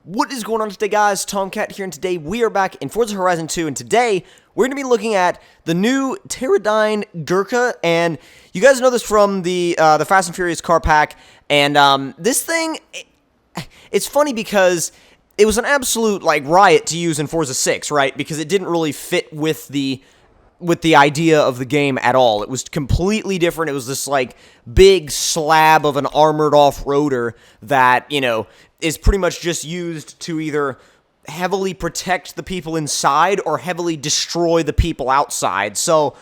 What is going on today, guys? Tomcat here, and today we are back in Forza Horizon 2, and today we're going to be looking at the new Pterodyne GURKHA, and you guys know this from the Fast and Furious car pack, and this thing, it's funny because it was an absolute, like, riot to use in Forza 6, right? Because it didn't really fit with the idea of the game at all. It was completely different. It was this, like, big slab of an armored off-roader that, you know, is pretty much just used to either heavily protect the people inside or heavily destroy the people outside. So,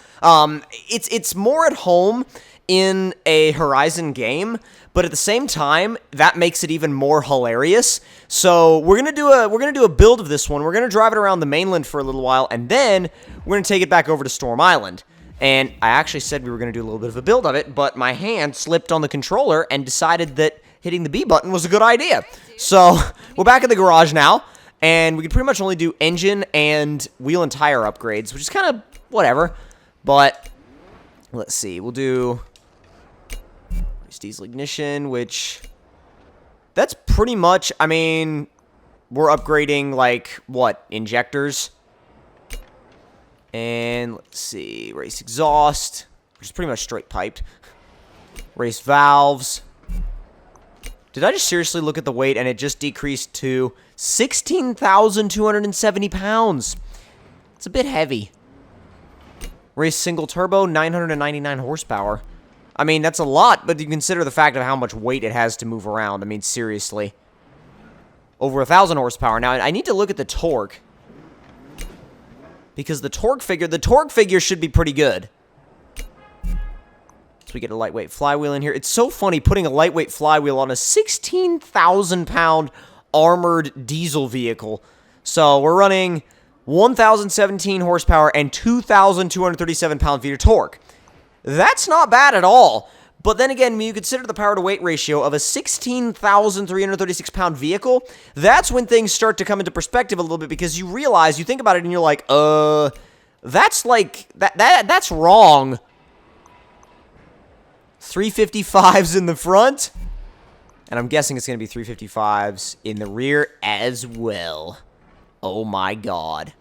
it's more at home in a Horizon game, but at the same time, that makes it even more hilarious. So we're gonna do a build of this one. We're gonna drive it around the mainland for a little while, and then we're gonna take it back over to Storm Island. And I actually said we were gonna do a little bit of a build of it, but my hand slipped on the controller and decided that hitting the B button was a good idea. So we're back in the garage now, and we can pretty much only do engine and wheel and tire upgrades, which is kind of whatever. But let's see, we'll do diesel ignition, which that's pretty much, I mean, we're upgrading, like, what, injectors? And let's see, race exhaust, which is pretty much straight piped. Race valves. Did I just seriously look at the weight and it just decreased to 16,270 pounds? It's a bit heavy. Race single turbo, 999 horsepower. I mean, that's a lot, but you consider the fact of how much weight it has to move around. I mean, seriously. Over 1,000 horsepower. Now, I need to look at the torque, because the torque figure should be pretty good. So we get a lightweight flywheel in here. It's so funny putting a lightweight flywheel on a 16,000-pound armored diesel vehicle. So we're running 1,017 horsepower and 2,237 pound-feet of torque. That's not bad at all. But then again, when you consider the power-to-weight ratio of a 16,336-pound vehicle, that's when things start to come into perspective a little bit, because you realize, you think about it, and you're like, that's like, that's wrong. 355s in the front, and I'm guessing it's going to be 355s in the rear as well. Oh my god.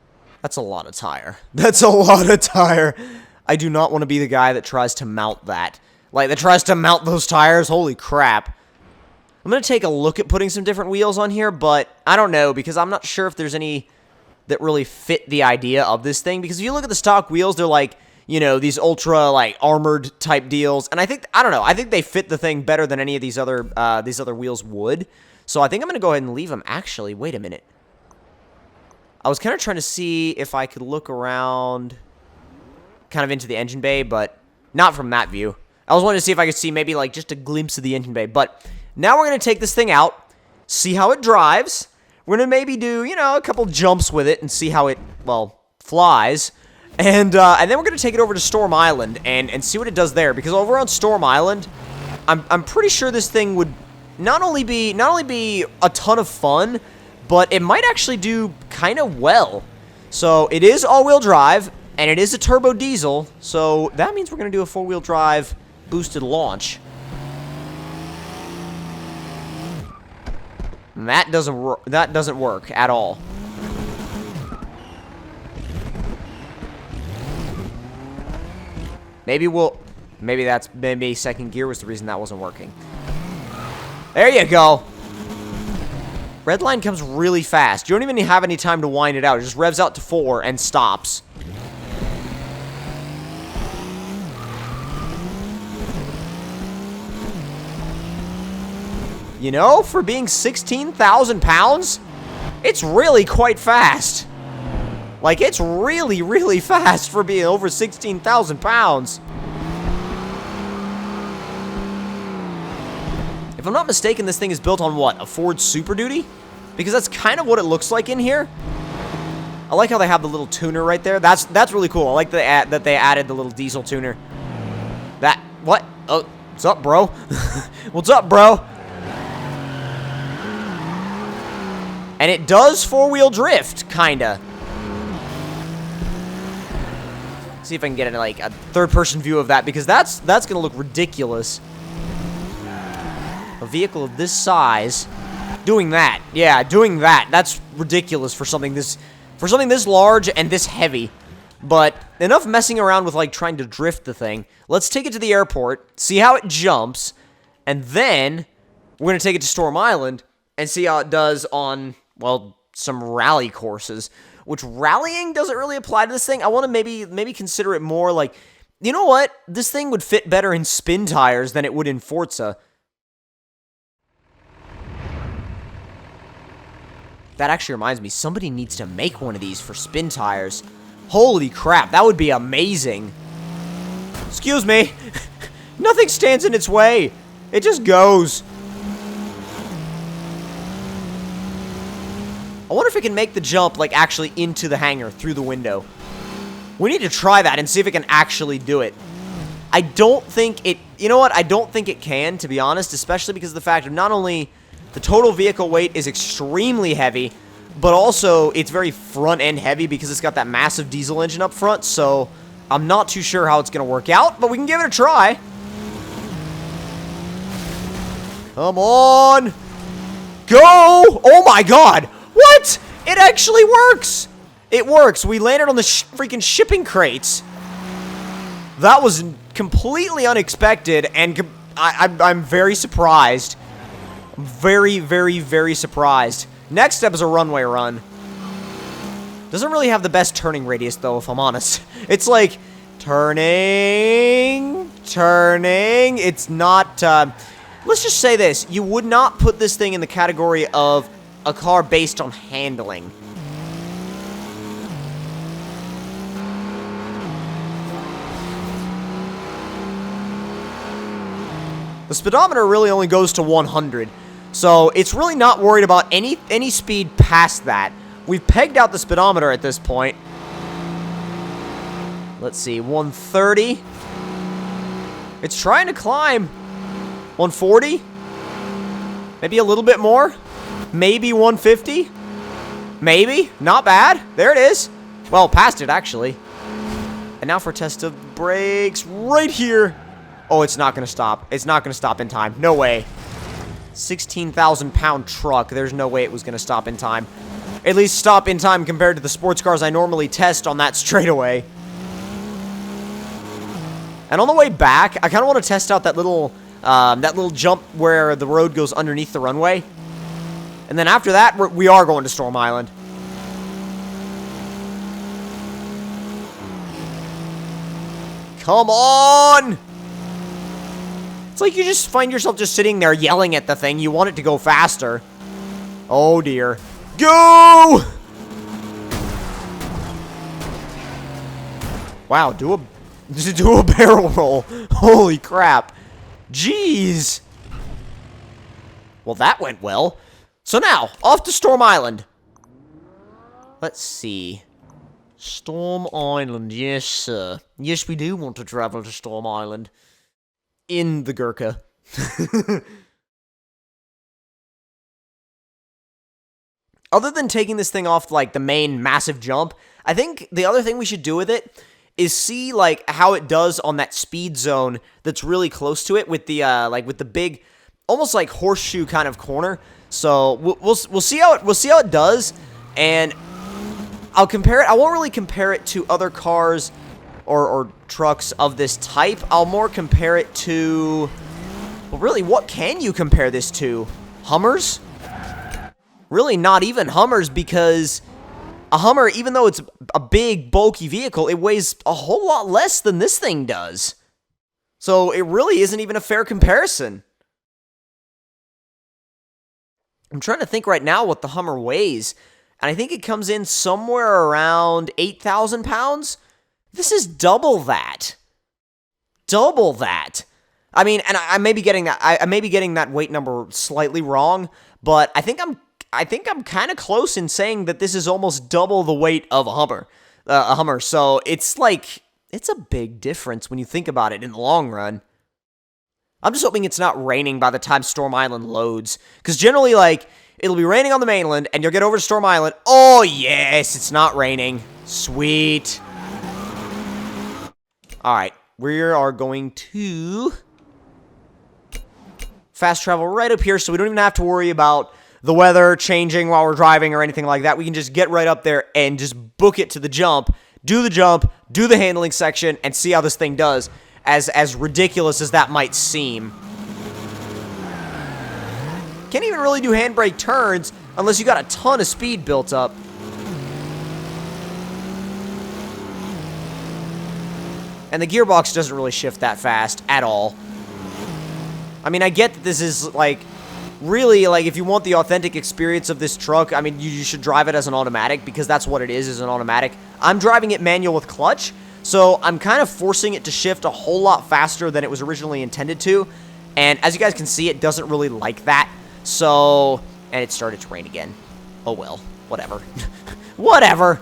That's a lot of tire. That's a lot of tire. I do not want to be the guy that tries to mount that. Like, that tries to mount those tires. Holy crap. I'm going to take a look at putting some different wheels on here, but I don't know, because I'm not sure if there's any that really fit the idea of this thing. Because if you look at the stock wheels, they're like, you know, these ultra, like, armored type deals. And I don't know, I think they fit the thing better than any of these other wheels would. So I think I'm going to go ahead and leave them. Actually, wait a minute. I was kind of trying to see if I could look around kind of into the engine bay, but not from that view. I was wanting to see if I could see maybe, like, just a glimpse of the engine bay. But now we're going to take this thing out, see how it drives. We're going to maybe do, you know, a couple jumps with it and see how it, well, flies. And then we're going to take it over to Storm Island and see what it does there. Because over on Storm Island, I'm pretty sure this thing would not only be a ton of fun, but it might actually do kind of well. So it is all-wheel drive, and it is a turbo diesel, so that means we're going to do a four-wheel drive boosted launch. And that doesn't work at all. Maybe second gear was the reason that wasn't working. There you go. Red line comes really fast. You don't even have any time to wind it out. It just revs out to 4 and stops. You know, for being 16,000 pounds, it's really quite fast. Like, it's really, really fast for being over 16,000 pounds. If I'm not mistaken, this thing is built on, what, a Ford Super Duty? Because that's kind of what it looks like in here. I like how they have the little tuner right there. That's really cool. I like that they added the little diesel tuner. What? Oh, what's up, bro? What's up, bro? And it does four-wheel drift, kinda. See if I can get like a third-person view of that, because that's gonna look ridiculous. A vehicle of this size Doing that. Yeah, doing that. That's ridiculous for something this large and this heavy. But enough messing around with, like, trying to drift the thing. Let's take it to the airport, see how it jumps, and then we're going to take it to Storm Island and see how it does on, well, some rally courses. Which rallying doesn't really apply to this thing. I want to maybe consider it more like, you know what? This thing would fit better in spin tires than it would in Forza. That actually reminds me, somebody needs to make one of these for spin tires. Holy crap, that would be amazing. Excuse me. Nothing stands in its way. It just goes. I wonder if it can make the jump, like, actually into the hangar, through the window. We need to try that and see if it can actually do it. I don't think it... You know what? I don't think it can, to be honest, especially because of the fact of not only the total vehicle weight is extremely heavy, but also it's very front-end heavy because it's got that massive diesel engine up front, so I'm not too sure how it's going to work out, but we can give it a try. Come on! Go! Oh my god! What? It actually works! It works. We landed on the freaking shipping crates. That was completely unexpected, and I'm very surprised. Very, very, very surprised. Next step is a runway run. Doesn't really have the best turning radius, though, if I'm honest. It's like, turning. It's not, let's just say this. You would not put this thing in the category of a car based on handling. The speedometer really only goes to 100, so it's really not worried about any speed past that. We've pegged out the speedometer at this point. Let's see, 130. It's trying to climb. 140. Maybe a little bit more. Maybe 150. Maybe. Not bad. There it is. Well, past it, actually. And now for a test of brakes right here. Oh, it's not going to stop. It's not going to stop in time. No way. 16,000-pound truck. There's no way it was going to stop in time. At least stop in time compared to the sports cars I normally test on that straightaway. And on the way back, I kind of want to test out that little jump where the road goes underneath the runway. And then after that, we are going to Storm Island. Come on! It's like you just find yourself just sitting there yelling at the thing. You want it to go faster. Oh, dear. Go! Wow, do a barrel roll. Holy crap. Jeez. Well, that went well. So now, off to Storm Island. Let's see. Storm Island, yes, sir. Yes, we do want to travel to Storm Island. In the GURKHA. Other than taking this thing off, like, the main massive jump, I think the other thing we should do with it is see, like, how it does on that speed zone that's really close to it with the, with the big, almost like horseshoe kind of corner. So, we'll see how it does, and I'll compare it. I won't really compare it to other cars or trucks of this type. I'll more compare it to... Well, really, what can you compare this to? Hummers? Really, not even Hummers, because a Hummer, even though it's a big, bulky vehicle, it weighs a whole lot less than this thing does. So, it really isn't even a fair comparison. I'm trying to think right now what the Hummer weighs, and I think it comes in somewhere around 8,000 pounds. This is double that. Double that. I mean, and I may be getting that. I may be getting that weight number slightly wrong, but I think I'm kind of close in saying that this is almost double the weight of a Hummer. So it's like it's a big difference when you think about it in the long run. I'm just hoping it's not raining by the time Storm Island loads, because generally, like, it'll be raining on the mainland, and you'll get over to Storm Island. Oh yes, it's not raining. Sweet. Alright, we are going to fast travel right up here, so we don't even have to worry about the weather changing while we're driving or anything like that. We can just get right up there and just book it to the jump, do the handling section, and see how this thing does, as ridiculous as that might seem. Can't even really do handbrake turns unless you got a ton of speed built up. And the gearbox doesn't really shift that fast at all. I mean, I get that this is, like, really, like, if you want the authentic experience of this truck, I mean, you should drive it as an automatic, because that's what it is an automatic. I'm driving it manual with clutch, so I'm kind of forcing it to shift a whole lot faster than it was originally intended to. And as you guys can see, it doesn't really like that. So, and it started to rain again. Oh well, whatever. Whatever.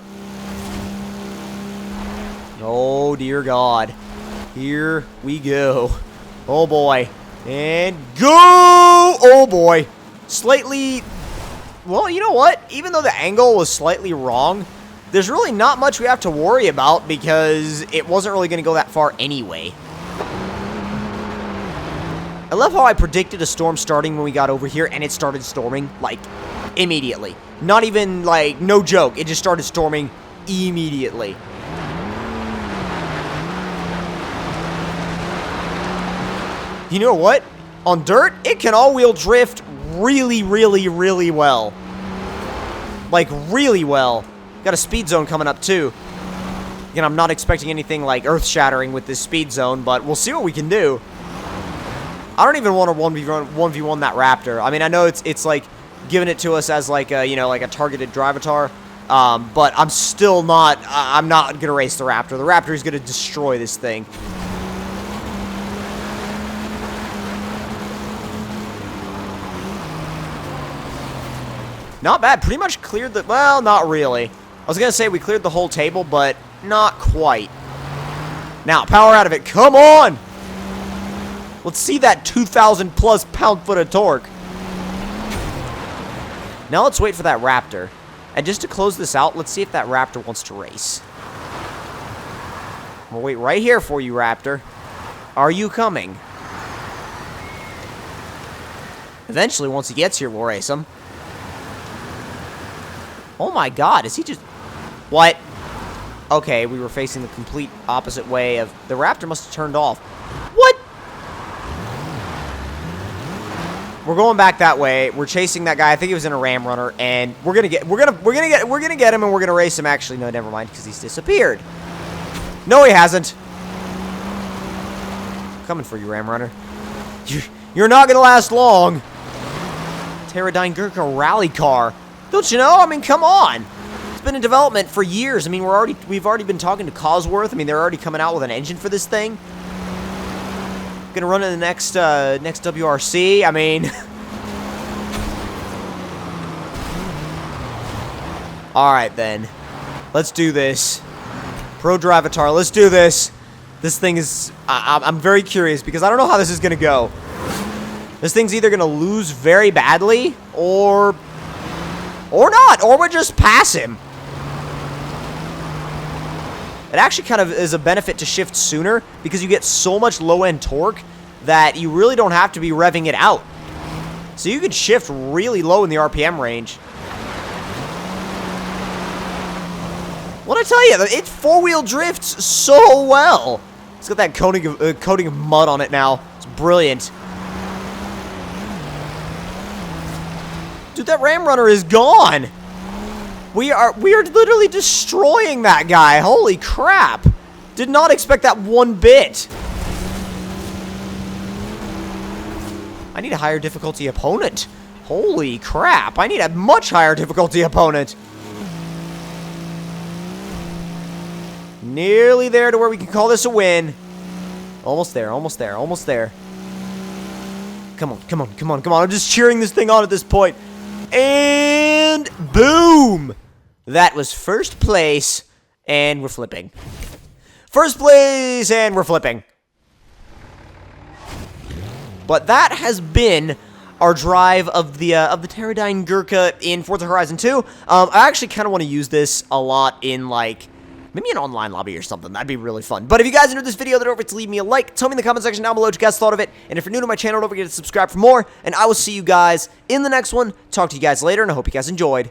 Oh dear God. Here we go. Oh boy. And go! Oh boy. Slightly, well, you know what? Even though the angle was slightly wrong, there's really not much we have to worry about because it wasn't really going to go that far anyway. I love how I predicted a storm starting when we got over here, and it started storming, like, immediately. Not even, like, no joke. It just started storming immediately. You know what? On dirt, it can all-wheel drift really, really, really well. Like, really well. Got a speed zone coming up, too. Again, I'm not expecting anything, like, earth-shattering with this speed zone, but we'll see what we can do. I don't even want to 1v1 that Raptor. I mean, I know it's like giving it to us as like a, you know, like a targeted drivatar, but I'm still not. I'm not gonna race the Raptor. The Raptor is gonna destroy this thing. Not bad. Pretty much cleared the. Well, not really. I was gonna say we cleared the whole table, but not quite. Now, power out of it. Come on. Let's see that 2,000 plus pound-foot of torque. Now let's wait for that Raptor. And just to close this out, let's see if that Raptor wants to race. We'll wait right here for you, Raptor. Are you coming? Eventually, once he gets here, we'll race him. Oh my God, is he just... What? Okay, we were facing the complete opposite way of... The Raptor must have turned off. What? We're going back that way. We're chasing that guy. I think he was in a Ram Runner, and we're gonna get him, and we're gonna race him. Actually, no, never mind, because he's disappeared. No, he hasn't. Coming for you, Ram Runner. You're not gonna last long. Teradyne GURKHA rally car. Don't you know? I mean, come on. It's been in development for years. I mean, we've already been talking to Cosworth. I mean, they're already coming out with an engine for this thing. Gonna run in the next WRC. I mean, all right then, let's do this. Pro Drivatar, let's do this. This thing is, I'm very curious because I don't know how this is gonna go. This thing's either gonna lose very badly or not, or we'll just pass him. It actually kind of is a benefit to shift sooner because you get so much low-end torque that you really don't have to be revving it out. So you can shift really low in the RPM range. What'd I tell you? It four-wheel drifts so well. It's got that coating of mud on it now. It's brilliant. Dude, that Ram Runner is gone. We are literally destroying that guy. Holy crap. Did not expect that one bit. I need a higher difficulty opponent. Holy crap. I need a much higher difficulty opponent. Nearly there to where we can call this a win. Almost there, almost there, almost there. Come on, come on, come on, come on. I'm just cheering this thing on at this point. And boom. That was first place, and we're flipping. First place, and we're flipping. But that has been our drive of the Teradyne GURKHA in Forza Horizon 2. I actually kind of want to use this a lot in, like, Maybe an online lobby or something. That'd be really fun. But if you guys enjoyed this video, then don't forget to leave me a like. Tell me in the comment section down below what you guys thought of it. And if you're new to my channel, don't forget to subscribe for more. And I will see you guys in the next one. Talk to you guys later, and I hope you guys enjoyed.